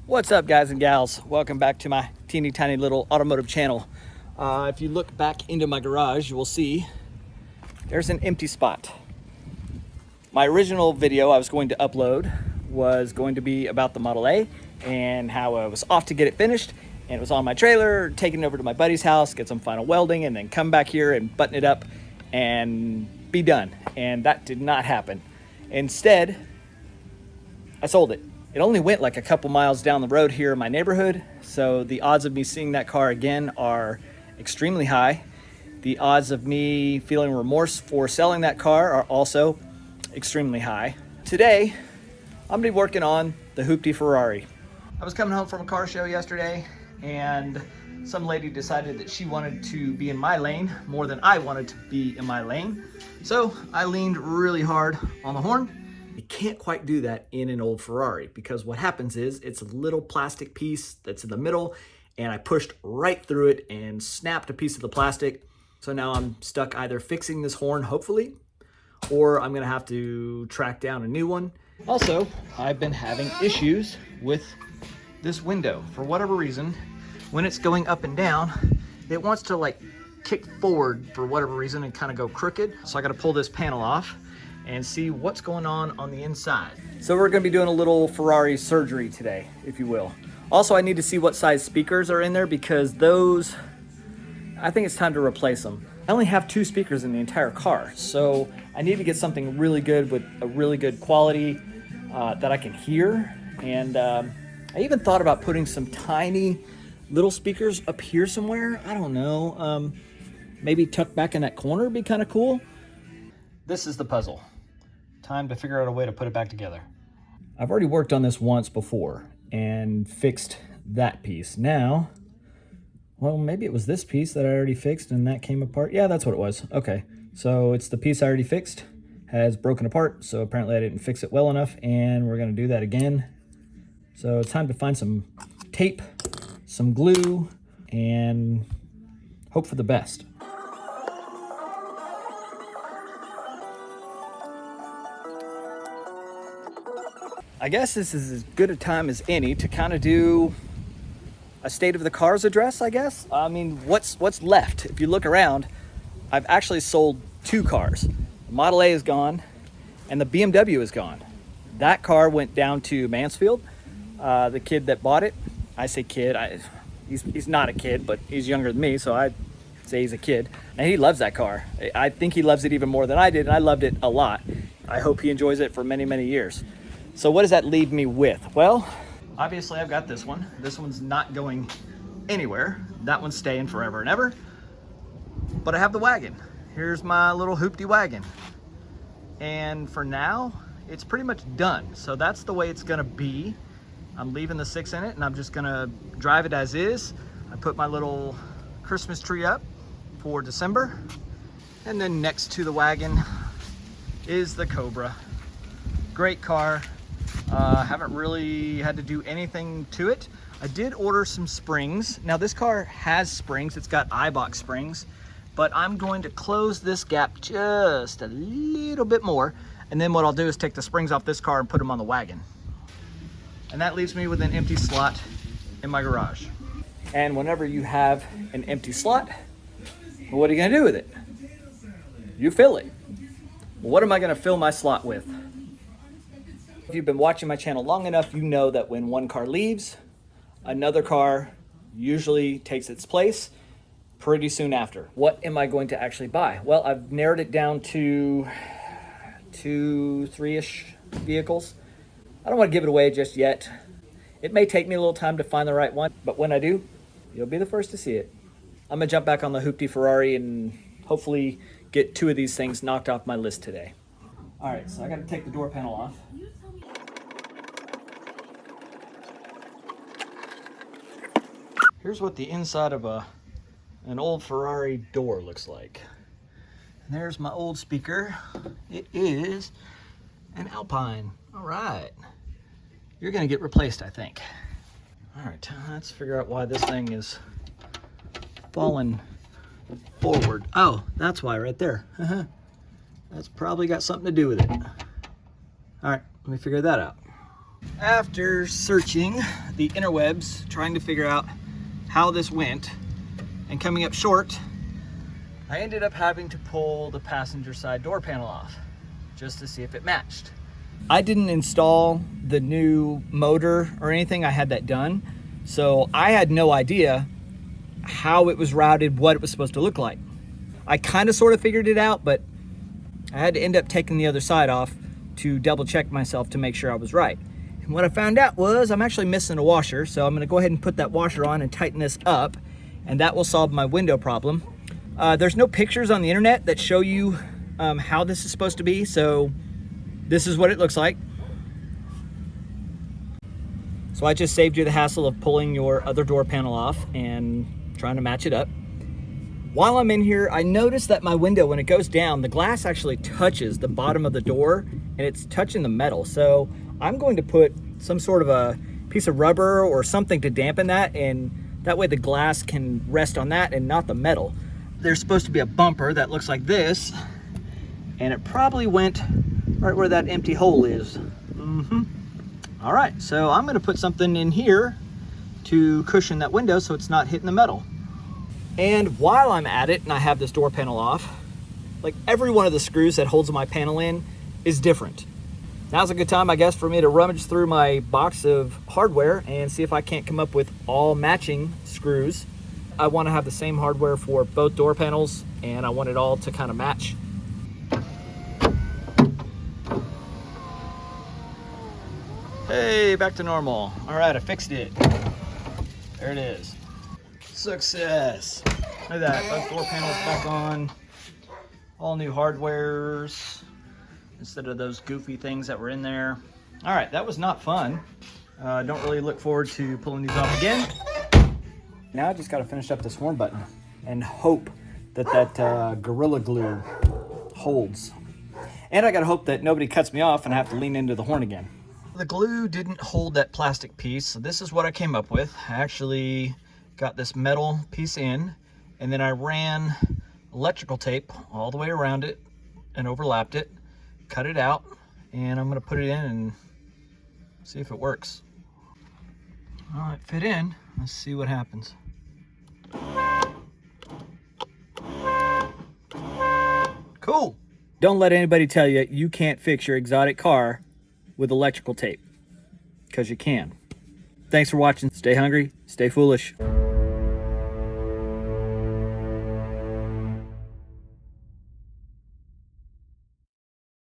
What's up, guys and gals? Welcome back to my teeny tiny little automotive channel. If you look back into my garage, you will see there's an empty spot. My original video I was going to upload was going to be about the Model A and how I was off to get it finished, and it was on my trailer, taking it over to my buddy's house, get some final welding, and then come back here and button it up and be done. And that did not happen. Instead, I sold it. It only went like a couple miles down the road here in my neighborhood, so the odds of me seeing that car again are extremely high. The odds of me feeling remorse for selling that car are also extremely high. Today, I'm gonna be working on the hooptie Ferrari. I was coming home from a car show yesterday, and some lady decided that she wanted to be in my lane more than I wanted to be in my lane. So I leaned really hard on the horn. You can't quite do that in an old Ferrari because what happens is it's a little plastic piece that's in the middle, and I pushed right through it and snapped a piece of the plastic. So now I'm stuck either fixing this horn, hopefully, or I'm gonna have to track down a new one. Also, I've been having issues with this window. For whatever reason, when it's going up and down, it wants to like kick forward for whatever reason and kind of go crooked. So I gotta pull this panel off and see what's going on the inside. So we're gonna be doing a little Ferrari surgery today, if you will. Also, I need to see what size speakers are in there because those, I think it's time to replace them. I only have 2 speakers in the entire car, so I need to get something really good with a really good quality that I can hear. And I even thought about putting some tiny little speakers up here somewhere. I don't know, maybe tucked back in that corner would be kind of cool. This is the puzzle. Time to figure out a way to put it back together. I've already worked on this once before and fixed that piece. Now, well, maybe it was this piece that I already fixed and that came apart. Yeah, that's what it was. Okay, so it's the piece I already fixed, has broken apart, so apparently I didn't fix it well enough, and we're gonna do that again. So it's time to find some tape, some glue, and hope for the best. I guess this is as good a time as any to kind of do a state of the cars address, I guess. I mean, what's left? If you look around, I've actually sold 2 cars. The Model A is gone, and the BMW is gone. That car went down to Mansfield. The kid that bought it, I say kid, he's not a kid, but he's younger than me, so I say he's a kid. And he loves that car. I think he loves it even more than I did, and I loved it a lot. I hope he enjoys it for many, many years. So what does that leave me with? Well, obviously I've got this one. This one's not going anywhere. That one's staying forever and ever. But I have the wagon. Here's my little hoopty wagon. And for now, it's pretty much done. So that's the way it's gonna be. I'm leaving the 6 in it, and I'm just gonna drive it as is. I put my little Christmas tree up for December. And then next to the wagon is the Cobra. Great car. Haven't really had to do anything to it. I did order some springs. Now this car has springs, it's got iBox springs, but I'm going to close this gap just a little bit more, and then what I'll do is take the springs off this car and put them on the wagon. And that leaves me with an empty slot in my garage. And whenever you have an empty slot, what are you gonna do with it? You fill it. Well, what am I gonna fill my slot with? If you've been watching my channel long enough, you know that when one car leaves, another car usually takes its place pretty soon after. What am I going to actually buy? Well, I've narrowed it down to 2, 3-ish vehicles. I don't want to give it away just yet. It may take me a little time to find the right one, but when I do, you'll be the first to see it. I'm gonna jump back on the hooptie Ferrari and hopefully get 2 of these things knocked off my list today. All right, so I gotta take the door panel off. Here's what the inside of an old Ferrari door looks like. And there's my old speaker. It is an Alpine. All right. You're gonna get replaced, I think. All right, let's figure out why this thing is falling forward. Oh, that's why right there. That's probably got something to do with it. All right, let me figure that out. After searching the interwebs, trying to figure out how this went, and coming up short, I ended up having to pull the passenger side door panel off just to see if it matched. I didn't install the new motor or anything. I had that done. So I had no idea how it was routed, what it was supposed to look like. I kind of sort of figured it out, but I had to end up taking the other side off to double check myself to make sure I was right. And what I found out was I'm actually missing a washer. So I'm gonna go ahead and put that washer on and tighten this up, and that will solve my window problem. There's no pictures on the internet that show you how this is supposed to be. So this is what it looks like. So I just saved you the hassle of pulling your other door panel off and trying to match it up. While I'm in here, I noticed that my window, when it goes down, the glass actually touches the bottom of the door and it's touching the metal. So I'm going to put some sort of a piece of rubber or something to dampen that, and that way the glass can rest on that and not the metal. There's supposed to be a bumper that looks like this, and it probably went right where that empty hole is. All right, so I'm gonna put something in here to cushion that window so it's not hitting the metal. And while I'm at it and I have this door panel off, like every one of the screws that holds my panel in is different. Now's a good time, I guess, for me to rummage through my box of hardware and see if I can't come up with all matching screws. I want to have the same hardware for both door panels, and I want it all to kind of match. Hey, back to normal. All right, I fixed it. There it is. Success. Look at that, both door panels back on. All new hardwares instead of those goofy things that were in there. All right, that was not fun. Don't really look forward to pulling these off again. Now I just got to finish up this horn button and hope that that Gorilla Glue holds. And I got to hope that nobody cuts me off and I have to lean into the horn again. The glue didn't hold that plastic piece, so this is what I came up with. I actually got this metal piece in, and then I ran electrical tape all the way around it and overlapped it, cut it out, and I'm going to put it in and see if it works. All right, fit in. Let's see what happens. Cool. Don't let anybody tell you you can't fix your exotic car with electrical tape, because you can. Thanks for watching. Stay hungry, stay foolish.